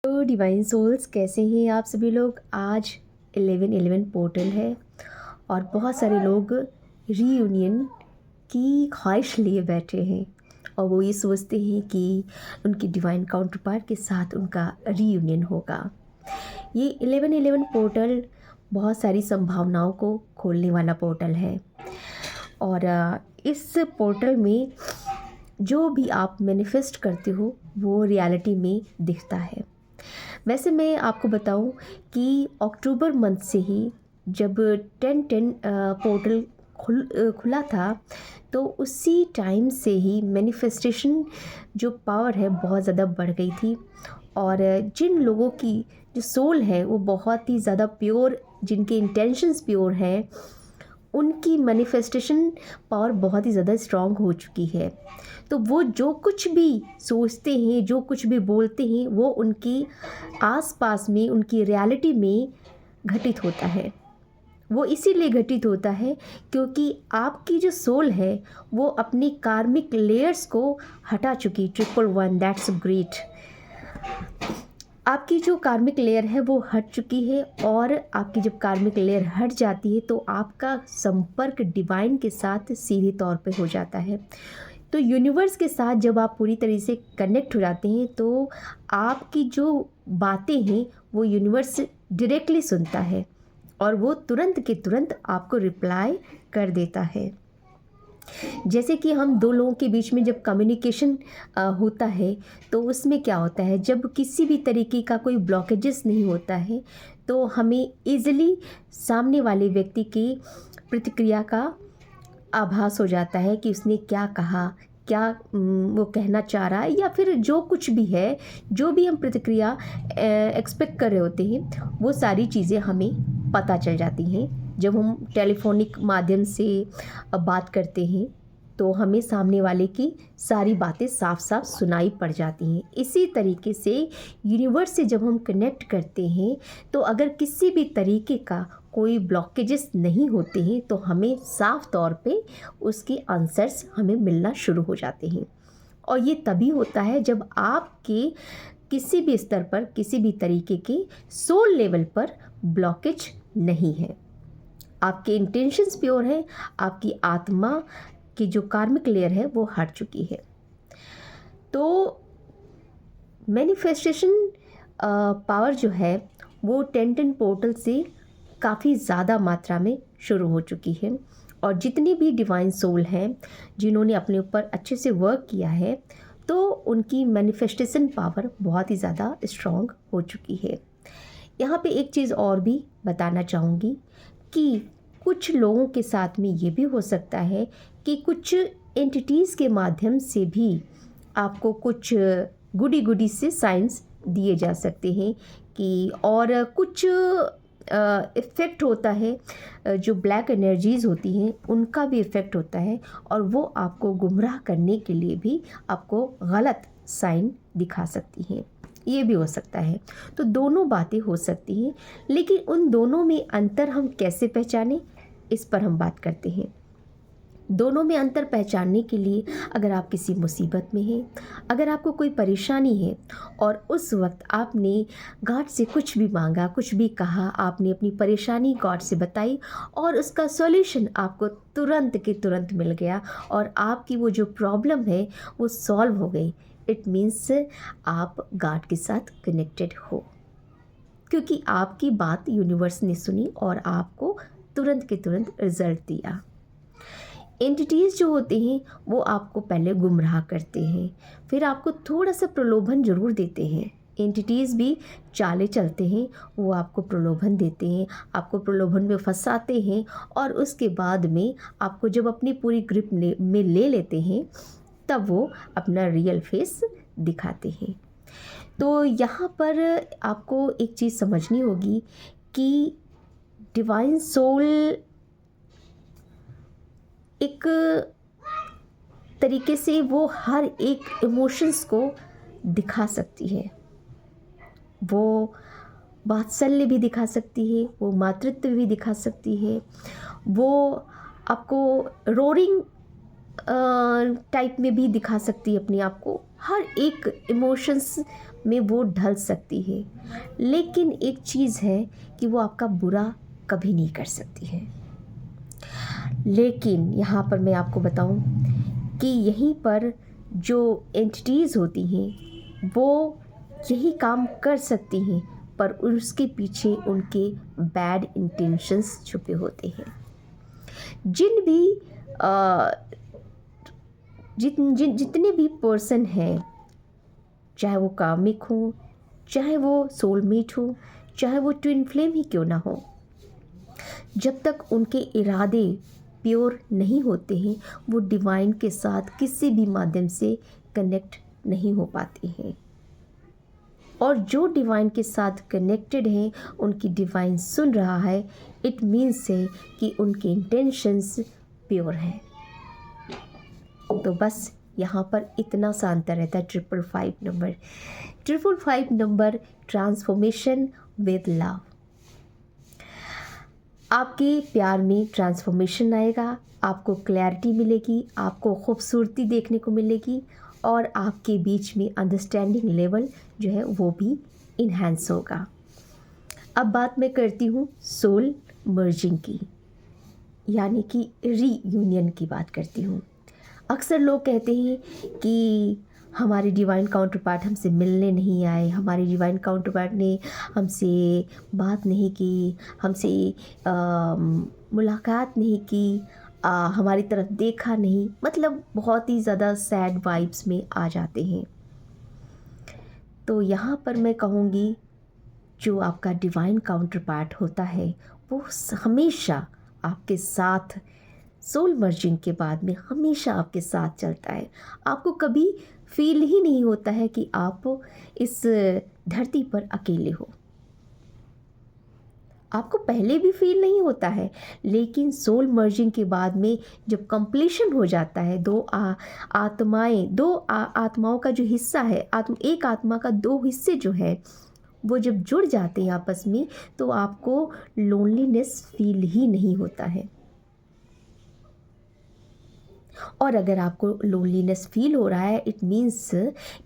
तो divine souls कैसे हैं आप सभी लोग। आज 11/11 पोर्टल है और बहुत सारे लोग रीयूनियन की ख्वाहिश लिए बैठे हैं और वो ये सोचते हैं कि उनकी डिवाइन काउंटर पार्ट के साथ उनका रीयूनियन होगा। ये 11/11 पोर्टल बहुत सारी संभावनाओं को खोलने वाला पोर्टल है और इस पोर्टल में जो भी आप मैनिफेस्ट करते हो वो रियलिटी में दिखता है। वैसे मैं आपको बताऊं कि अक्टूबर मंथ से ही जब 10/10 पोर्टल खुला था, तो उसी टाइम से ही मैनिफेस्टेशन जो पावर है बहुत ज़्यादा बढ़ गई थी और जिन लोगों की जो सोल है वो बहुत ही ज़्यादा प्योर, जिनके इंटेंशंस प्योर हैं, उनकी मैनिफेस्टेशन पावर बहुत ही ज़्यादा स्ट्रॉन्ग हो चुकी है। तो वो जो कुछ भी सोचते हैं, जो कुछ भी बोलते हैं, वो उनकी आसपास में, उनकी रियलिटी में घटित होता है। वो इसीलिए घटित होता है क्योंकि आपकी जो सोल है वो अपनी कार्मिक लेयर्स को हटा चुकी। 111, दैट्स ग्रेट। आपकी जो कार्मिक लेयर है वो हट चुकी है और आपकी जब कार्मिक लेयर हट जाती है तो आपका संपर्क डिवाइन के साथ सीधे तौर पे हो जाता है। तो यूनिवर्स के साथ जब आप पूरी तरह से कनेक्ट हो जाते हैं तो आपकी जो बातें हैं वो यूनिवर्स डायरेक्टली सुनता है और वो तुरंत के तुरंत आपको रिप्लाई कर देता है। जैसे कि हम दो लोगों के बीच में जब कम्युनिकेशन होता है तो उसमें क्या होता है, जब किसी भी तरीके का कोई ब्लॉकेजेस नहीं होता है तो हमें ईज़िली सामने वाले व्यक्ति की प्रतिक्रिया का आभास हो जाता है कि उसने क्या कहा, क्या वो कहना चाह रहा है, या फिर जो कुछ भी है, जो भी हम प्रतिक्रिया एक्सपेक्ट कर रहे होते हैं वो सारी चीज़ें हमें पता चल जाती हैं। जब हम टेलीफोनिक माध्यम से बात करते हैं तो हमें सामने वाले की सारी बातें साफ साफ सुनाई पड़ जाती हैं। इसी तरीके से यूनिवर्स से जब हम कनेक्ट करते हैं तो अगर किसी भी तरीके का कोई ब्लॉकेजेस नहीं होते हैं तो हमें साफ तौर पे उसके आंसर्स हमें मिलना शुरू हो जाते हैं। और ये तभी होता है जब आपके किसी भी स्तर पर, किसी भी तरीके के सोल लेवल पर ब्लॉकेज नहीं है, आपके इंटेंशंस प्योर हैं, आपकी आत्मा की जो कार्मिक लेयर है वो हट चुकी है। तो मैनिफेस्टेशन पावर जो है वो 10/10 पोर्टल से काफ़ी ज़्यादा मात्रा में शुरू हो चुकी है और जितनी भी डिवाइन सोल हैं जिन्होंने अपने ऊपर अच्छे से वर्क किया है तो उनकी मैनिफेस्टेशन पावर बहुत ही ज़्यादा स्ट्रॉन्ग हो चुकी है। यहाँ पे एक चीज़ और भी बताना चाहूँगी कि कुछ लोगों के साथ में ये भी हो सकता है कि कुछ एंटिटीज़ के माध्यम से भी आपको कुछ गुडी से साइंस दिए जा सकते हैं कि, और कुछ इफ़ेक्ट होता है, जो ब्लैक एनर्जीज़ होती हैं उनका भी इफ़ेक्ट होता है और वो आपको गुमराह करने के लिए भी आपको गलत साइन दिखा सकती हैं। ये भी हो सकता है। तो दोनों बातें हो सकती हैं, लेकिन उन दोनों में अंतर हम कैसे पहचानें, इस पर हम बात करते हैं। दोनों में अंतर पहचानने के लिए, अगर आप किसी मुसीबत में हैं, अगर आपको कोई परेशानी है और उस वक्त आपने गॉड से कुछ भी मांगा, कुछ भी कहा, आपने अपनी परेशानी गॉड से बताई और उसका सॉल्यूशन आपको तुरंत के तुरंत मिल गया और आपकी वो जो प्रॉब्लम है वो सॉल्व हो गई, इट मीन्स आप गॉड के साथ कनेक्टेड हो, क्योंकि आपकी बात यूनिवर्स ने सुनी और आपको तुरंत के तुरंत रिजल्ट दिया। एंटिटीज़ जो होते हैं वो आपको पहले गुमराह करते हैं, फिर आपको थोड़ा सा प्रलोभन ज़रूर देते हैं। एंटिटीज़ भी चालें चलते हैं, वो आपको प्रलोभन देते हैं, आपको प्रलोभन में फंसाते हैं और उसके बाद में आपको जब अपनी पूरी ग्रिप में ले लेते हैं तब वो अपना रियल फेस दिखाते हैं। तो यहाँ पर आपको एक चीज़ समझनी होगी कि डिवाइन सोल एक तरीके से वो हर एक इमोशंस को दिखा सकती है। वो वात्सल्य भी दिखा सकती है, वो मातृत्व भी दिखा सकती है, वो आपको रोरिंग टाइप में भी दिखा सकती है अपने आप को। हर एक इमोशंस में वो ढल सकती है, लेकिन एक चीज़ है कि वो आपका बुरा कभी नहीं कर सकती है। लेकिन यहाँ पर मैं आपको बताऊँ कि यहीं पर जो एंटिटीज़ होती हैं वो यही काम कर सकती हैं, पर उसके पीछे उनके बैड इंटेंशंस छुपे होते हैं। जिन भी अ, जितने भी पर्सन हैं, चाहे वो कामिक हो, चाहे वो सोलमेट हो, चाहे वो ट्विन फ्लेम ही क्यों ना हो, जब तक उनके इरादे प्योर नहीं होते हैं वो डिवाइन के साथ किसी भी माध्यम से कनेक्ट नहीं हो पाते हैं। और जो डिवाइन के साथ कनेक्टेड हैं उनकी डिवाइन सुन रहा है, इट मीन्स है कि उनके इंटेंशंस प्योर हैं। तो बस यहाँ पर इतना सा अंतर रहता है 555 नंबर ट्रांसफॉर्मेशन विद लव। आपके प्यार में ट्रांसफॉर्मेशन आएगा, आपको क्लैरिटी मिलेगी, आपको खूबसूरती देखने को मिलेगी और आपके बीच में अंडरस्टैंडिंग लेवल जो है वो भी इन्हांस होगा। अब बात मैं करती हूँ सोल मर्जिंग की, यानी कि रीयूनियन की बात करती हूँ। अक्सर लोग कहते हैं कि हमारे डिवाइन काउंटर पार्ट हमसे मिलने नहीं आए, हमारे डिवाइन काउंटर पार्ट ने हमसे बात नहीं की, हमसे मुलाकात नहीं की, हमारी तरफ देखा नहीं, मतलब बहुत ही ज़्यादा सैड वाइब्स में आ जाते हैं। तो यहाँ पर मैं कहूँगी जो आपका डिवाइन काउंटर पार्ट होता है वो हमेशा आपके साथ, सोल मर्जिंग के बाद में हमेशा आपके साथ चलता है। आपको कभी फील ही नहीं होता है कि आप इस धरती पर अकेले हो। आपको पहले भी फील नहीं होता है, लेकिन सोल मर्जिंग के बाद में जब कंप्लीशन हो जाता है, आत्माओं का जो हिस्सा है, एक आत्मा का दो हिस्से जो है वो जब जुड़ जाते हैं आपस में, तो आपको लोनलीनेस फील ही नहीं होता है। और अगर आपको लोनलीनेस फील हो रहा है, इट मीन्स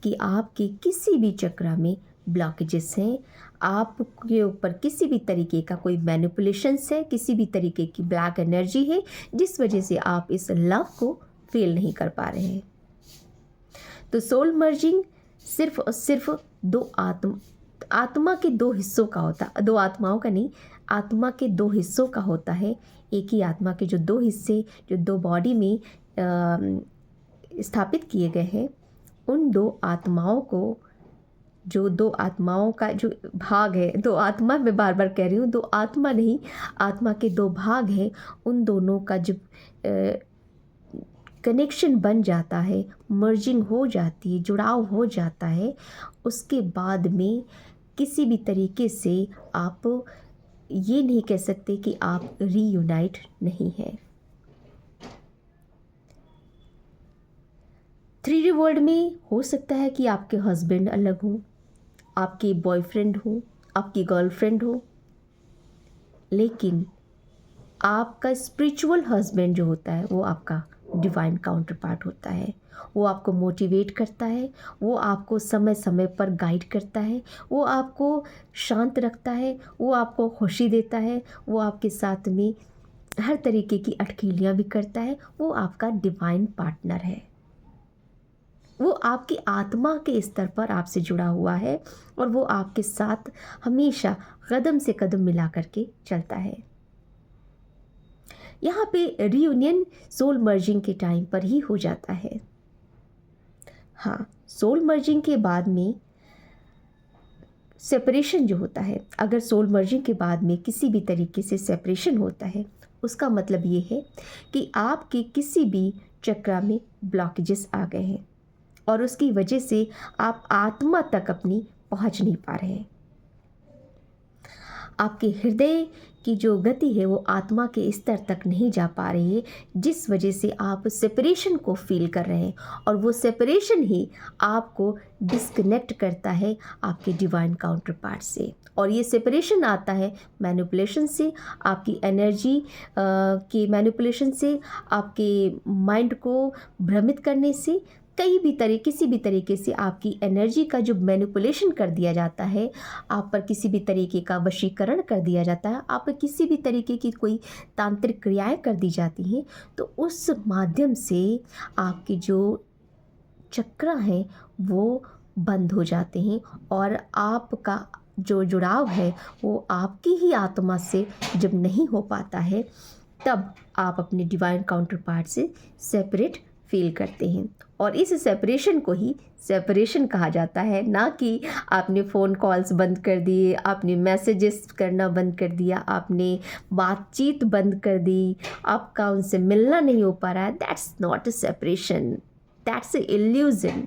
कि आपके किसी भी चक्र में ब्लॉकेजेस हैं, आपके ऊपर किसी भी तरीके का कोई मैनिपुलेशंस है, किसी भी तरीके की ब्लैक एनर्जी है, जिस वजह से आप इस लव को फील नहीं कर पा रहे हैं। तो सोल मर्जिंग सिर्फ और सिर्फ आत्मा के दो हिस्सों का होता, दो आत्माओं का नहीं, आत्मा के दो हिस्सों का होता है। एक ही आत्मा के जो दो हिस्से जो दो बॉडी में स्थापित किए गए हैं, उन दो आत्माओं को, जो दो आत्माओं का जो भाग है, दो आत्मा मैं बार बार कह रही हूँ, दो आत्मा नहीं, आत्मा के दो भाग हैं, उन दोनों का जब कनेक्शन बन जाता है, मर्जिंग हो जाती है, जुड़ाव हो जाता है, उसके बाद में किसी भी तरीके से आप ये नहीं कह सकते कि आप रीयूनाइट नहीं हैं। 3D वर्ल्ड में हो सकता है कि आपके हस्बैंड अलग हों, आपके बॉयफ्रेंड हो, आपकी गर्लफ्रेंड हो, लेकिन आपका स्पिरिचुअल हस्बैंड जो होता है वो आपका डिवाइन काउंटर पार्ट होता है। वो आपको मोटिवेट करता है, वो आपको समय समय पर गाइड करता है, वो आपको शांत रखता है, वो आपको खुशी देता है, वो आपके साथ में हर तरीके की अटखेलियाँ भी करता है। वो आपका डिवाइन पार्टनर है, वो आपकी आत्मा के स्तर पर आपसे जुड़ा हुआ है और वो आपके साथ हमेशा कदम से कदम मिला करके चलता है। यहाँ पे रीयूनियन सोल मर्जिंग के टाइम पर ही हो जाता है। हाँ, सोल मर्जिंग के बाद में सेपरेशन जो होता है, अगर सोल मर्जिंग के बाद में किसी भी तरीके से सेपरेशन होता है, उसका मतलब ये है कि आपके किसी भी चक्र में ब्लॉकेजेस आ गए हैं और उसकी वजह से आप आत्मा तक अपनी पहुंच नहीं पा रहे हैं। आपके हृदय की जो गति है वो आत्मा के स्तर तक नहीं जा पा रही है, जिस वजह से आप सेपरेशन को फील कर रहे हैं और वो सेपरेशन ही आपको डिस्कनेक्ट करता है आपके डिवाइन काउंटर पार्ट से। और ये सेपरेशन आता है मैनिपुलेशन से, आपकी एनर्जी के मैनिपुलेशन से, आपके माइंड को भ्रमित करने से। किसी भी तरीके से आपकी एनर्जी का जो मैनिपुलेशन कर दिया जाता है, आप पर किसी भी तरीके का वशीकरण कर दिया जाता है, आप पर किसी भी तरीके की कोई तांत्रिक क्रियाएं कर दी जाती हैं, तो उस माध्यम से आपकी जो चक्र हैं वो बंद हो जाते हैं और आपका जो जुड़ाव है वो आपकी ही आत्मा से जब नहीं हो पाता है, तब आप अपने डिवाइन काउंटर पार्ट से सेपरेट फील करते हैं। और इस सेपरेशन को ही सेपरेशन कहा जाता है, ना कि आपने फ़ोन कॉल्स बंद कर दिए, आपने मैसेजेस करना बंद कर दिया, आपने बातचीत बंद कर दी, आपका उनसे मिलना नहीं हो पा रहा है। That's not a separation, that's a illusion.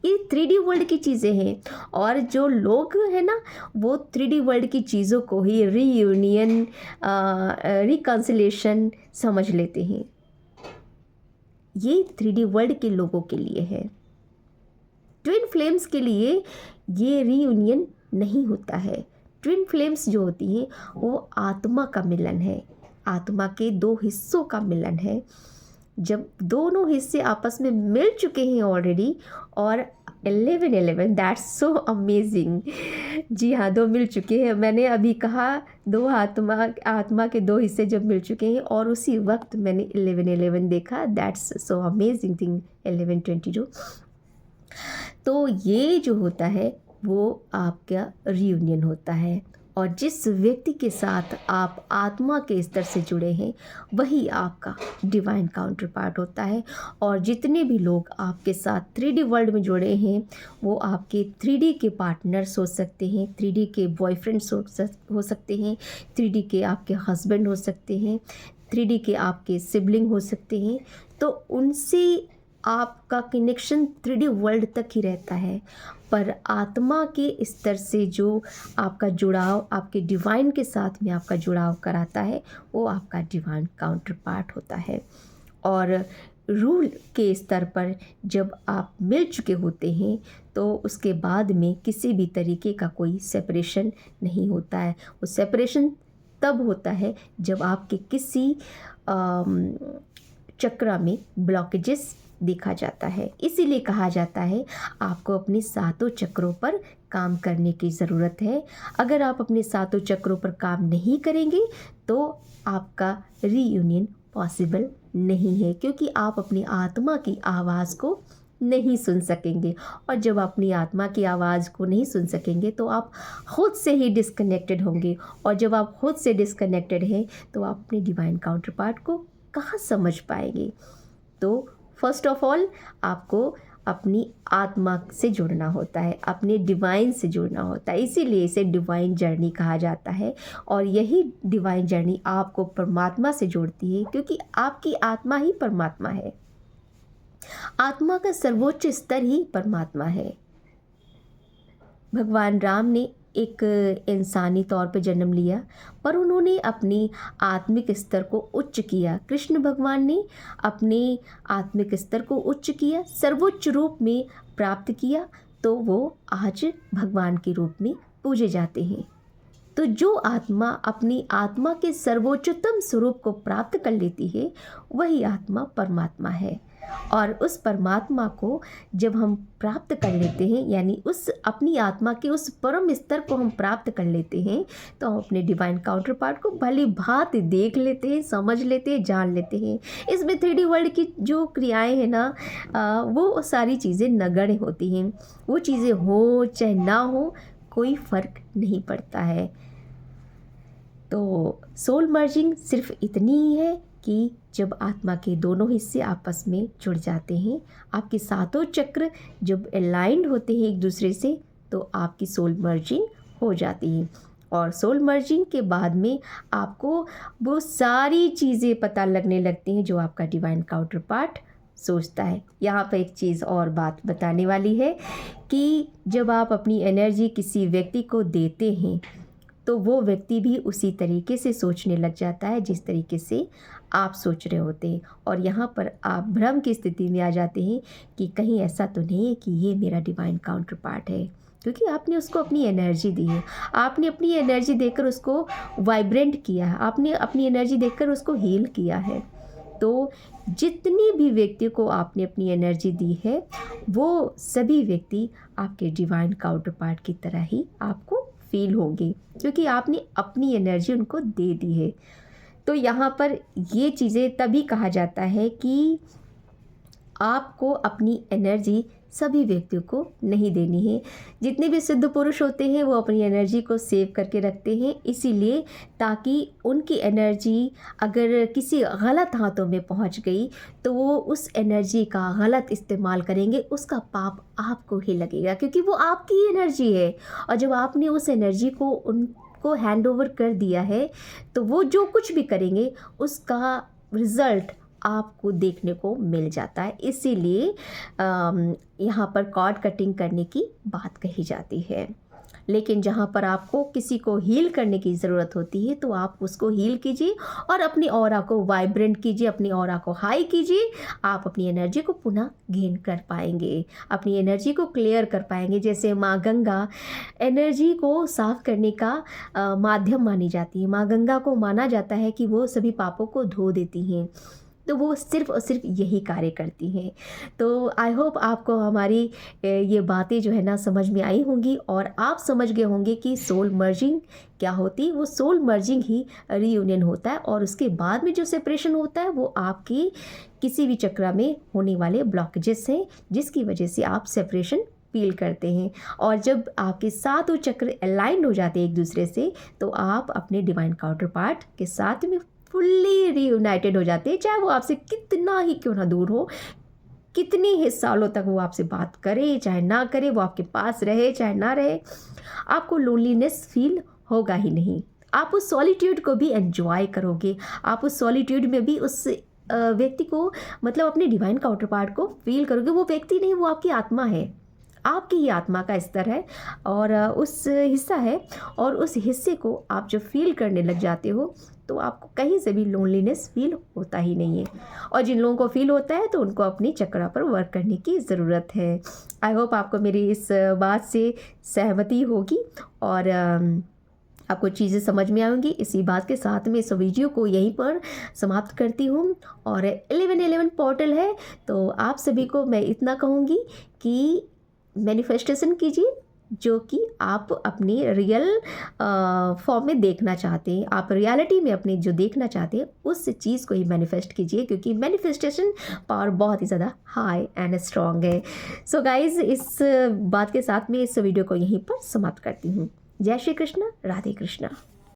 ये 3D वर्ल्ड की चीज़ें हैं और जो लोग हैं ना वो 3D वर्ल्ड की चीज़ों को ही रीयूनियन, रिकन्सिलेशन समझ लेते हैं। ये 3D वर्ल्ड के लोगों के लिए है। ट्विन फ्लेम्स के लिए ये रीयूनियन नहीं होता है। ट्विन फ्लेम्स जो होती हैं वो आत्मा का मिलन है, आत्मा के दो हिस्सों का मिलन है। जब दोनों हिस्से आपस में मिल चुके हैं ऑलरेडी, और 11 दैट्स सो अमेजिंग। जी हाँ, दो मिल चुके हैं। मैंने अभी कहा दो आत्मा के दो हिस्से जब मिल चुके हैं और उसी वक्त मैंने 11 देखा। That's so amazing thing 11/22। तो ये जो होता है वो आपका रियूनियन होता है, और जिस व्यक्ति के साथ आप आत्मा के स्तर से जुड़े हैं वही आपका डिवाइन काउंटर पार्ट होता है। और जितने भी लोग आपके साथ 3D वर्ल्ड में जुड़े हैं वो आपके 3D के पार्टनर्स हो सकते हैं, 3D के बॉयफ्रेंड्स हो सकते हैं, 3D के आपके हस्बैंड हो सकते हैं, 3D के आपके सिबलिंग हो सकते हैं। तो उनसे आपका कनेक्शन 3D वर्ल्ड तक ही रहता है, पर आत्मा के स्तर से जो आपका जुड़ाव आपके डिवाइन के साथ में आपका जुड़ाव कराता है वो आपका डिवाइन काउंटर पार्ट होता है। और रूल के स्तर पर जब आप मिल चुके होते हैं तो उसके बाद में किसी भी तरीके का कोई सेपरेशन नहीं होता है। वो सेपरेशन तब होता है जब आपके किसी चक्र में ब्लॉकेजेस देखा जाता है। इसीलिए कहा जाता है आपको अपने सातों चक्रों पर काम करने की ज़रूरत है। अगर आप अपने सातों चक्रों पर काम नहीं करेंगे तो आपका रीयूनियन पॉसिबल नहीं है, क्योंकि आप अपनी आत्मा की आवाज़ को नहीं सुन सकेंगे। और जब आप अपनी आत्मा की आवाज़ को नहीं सुन सकेंगे तो आप खुद से ही डिस्कनेक्टेड होंगे, और जब आप खुद से डिस्कनेक्टेड हैं तो आप अपने डिवाइन काउंटर पार्ट को कहाँ समझ पाएंगे। तो फर्स्ट ऑफ ऑल आपको अपनी आत्मा से जुड़ना होता है, अपने डिवाइन से जुड़ना होता है। इसीलिए इसे डिवाइन जर्नी कहा जाता है, और यही डिवाइन जर्नी आपको परमात्मा से जोड़ती है, क्योंकि आपकी आत्मा ही परमात्मा है। आत्मा का सर्वोच्च स्तर ही परमात्मा है। भगवान राम ने एक इंसानी तौर पे जन्म लिया, पर उन्होंने अपनी आत्मिक स्तर को उच्च किया। कृष्ण भगवान ने अपने आत्मिक स्तर को उच्च किया, सर्वोच्च रूप में प्राप्त किया, तो वो आज भगवान के रूप में पूजे जाते हैं। तो जो आत्मा अपनी आत्मा के सर्वोच्चतम स्वरूप को प्राप्त कर लेती है वही आत्मा परमात्मा है। और उस परमात्मा को जब हम प्राप्त कर लेते हैं, यानी उस अपनी आत्मा के उस परम स्तर को हम प्राप्त कर लेते हैं, तो हम अपने डिवाइन काउंटर पार्ट को भली भांति देख लेते हैं, समझ लेते हैं, जान लेते हैं। इसमें 3D वर्ल्ड की जो क्रियाएं हैं ना, वो सारी चीज़ें नगण्य होती हैं। वो चीज़ें हो चाहे ना हो कोई फ़र्क नहीं पड़ता है। तो सोल मर्जिंग सिर्फ इतनी ही है कि जब आत्मा के दोनों हिस्से आपस में जुड़ जाते हैं, आपके सातों चक्र जब अलाइंड होते हैं एक दूसरे से, तो आपकी सोल मर्जिंग हो जाती है। और सोल मर्जिंग के बाद में आपको वो सारी चीज़ें पता लगने लगती हैं जो आपका डिवाइन काउंटर पार्ट सोचता है। यहाँ पर एक चीज़ और बात बताने वाली है कि जब आप अपनी एनर्जी किसी व्यक्ति को देते हैं तो वो व्यक्ति भी उसी तरीके से सोचने लग जाता है जिस तरीके से आप सोच रहे होते हैं। और यहाँ पर आप भ्रम की स्थिति में आ जाते हैं कि कहीं ऐसा तो नहीं है कि ये मेरा डिवाइन काउंटर पार्ट है, क्योंकि आपने उसको अपनी एनर्जी दी है, आपने अपनी एनर्जी देकर उसको वाइब्रेंट किया है, आपने अपनी एनर्जी देकर उसको हील किया है। तो जितनी भी व्यक्ति को आपने अपनी एनर्जी दी है वो सभी व्यक्ति आपके डिवाइन काउंटर पार्ट की तरह ही आपको फील होंगे, क्योंकि आपने अपनी एनर्जी उनको दे दी है। तो यहाँ पर ये चीज़ें तभी कहा जाता है कि आपको अपनी एनर्जी सभी व्यक्तियों को नहीं देनी है। जितने भी सिद्ध पुरुष होते हैं वो अपनी एनर्जी को सेव करके रखते हैं, इसीलिए ताकि उनकी एनर्जी अगर किसी गलत हाथों में पहुंच गई तो वो उस एनर्जी का गलत इस्तेमाल करेंगे, उसका पाप आपको ही लगेगा, क्योंकि वो आपकी एनर्जी है। और जब आपने उस एनर्जी को उनको हैंड ओवर कर दिया है तो वो जो कुछ भी करेंगे उसका रिज़ल्ट आपको देखने को मिल जाता है। इसीलिए यहाँ पर कॉर्ड कटिंग करने की बात कही जाती है। लेकिन जहाँ पर आपको किसी को हील करने की ज़रूरत होती है तो आप उसको हील कीजिए और अपनी ऑरा को वाइब्रेंट कीजिए, अपनी ऑरा को हाई कीजिए। आप अपनी एनर्जी को पुनः गेन कर पाएंगे, अपनी एनर्जी को क्लियर कर पाएंगे। जैसे माँ गंगा एनर्जी को साफ करने का माध्यम मानी जाती है। माँ गंगा को माना जाता है कि वो सभी पापों को धो देती हैं, तो वो सिर्फ़ और सिर्फ यही कार्य करती हैं। तो आई होप आपको हमारी ये बातें जो है ना समझ में आई होंगी और आप समझ गए होंगे कि सोल मर्जिंग क्या होती है। वो सोल मर्जिंग ही रीयूनियन होता है और उसके बाद में जो सेपरेशन होता है वो आपकी किसी भी चक्र में होने वाले ब्लॉकेजेस हैं, जिसकी वजह से आप सेपरेशन फील करते हैं। और जब आपके सातों चक्र अलाइन हो जाते हैं एक दूसरे से तो आप अपने डिवाइन काउंटर पार्ट के साथ में फुल्ली रीयूनाइटेड हो जाते हैं। चाहे वो आपसे कितना ही क्यों ना दूर हो, कितनी ही सालों तक वो आपसे बात करे चाहे ना करे, वो आपके पास रहे चाहे ना रहे, आपको लोनलीनेस फील होगा ही नहीं। आप उस सॉलिट्यूड को भी एंजॉय करोगे। आप उस सॉलिट्यूड में भी उस व्यक्ति को मतलब अपने डिवाइन काउंटर पार्ट को फील करोगे। वो व्यक्ति नहीं, वो आपकी आत्मा है, आपकी ही आत्मा का स्तर है और उस हिस्सा है। और उस हिस्से को आप जब फील करने लग जाते हो तो आपको कहीं से भी लोनलीनेस फील होता ही नहीं है। और जिन लोगों को फील होता है तो उनको अपनी चक्र पर वर्क करने की ज़रूरत है। आई होप आपको मेरी इस बात से सहमति होगी और आपको चीज़ें समझ में आएंगी। इसी बात के साथ में इस वीडियो को यहीं पर समाप्त करती हूँ। और 1111 पोर्टल है तो आप सभी को मैं इतना कहूँगी कि मैनिफेस्टेशन कीजिए जो कि आप अपनी रियल फॉर्म में देखना चाहते हैं। आप रियलिटी में अपने जो देखना चाहते हैं उस चीज़ को ही मैनिफेस्ट कीजिए, क्योंकि मैनिफेस्टेशन पावर बहुत ही ज़्यादा हाई एंड स्ट्रॉन्ग है। सो गाइज़, इस बात के साथ में इस वीडियो को यहीं पर समाप्त करती हूँ। जय श्री कृष्ण, राधे कृष्णा।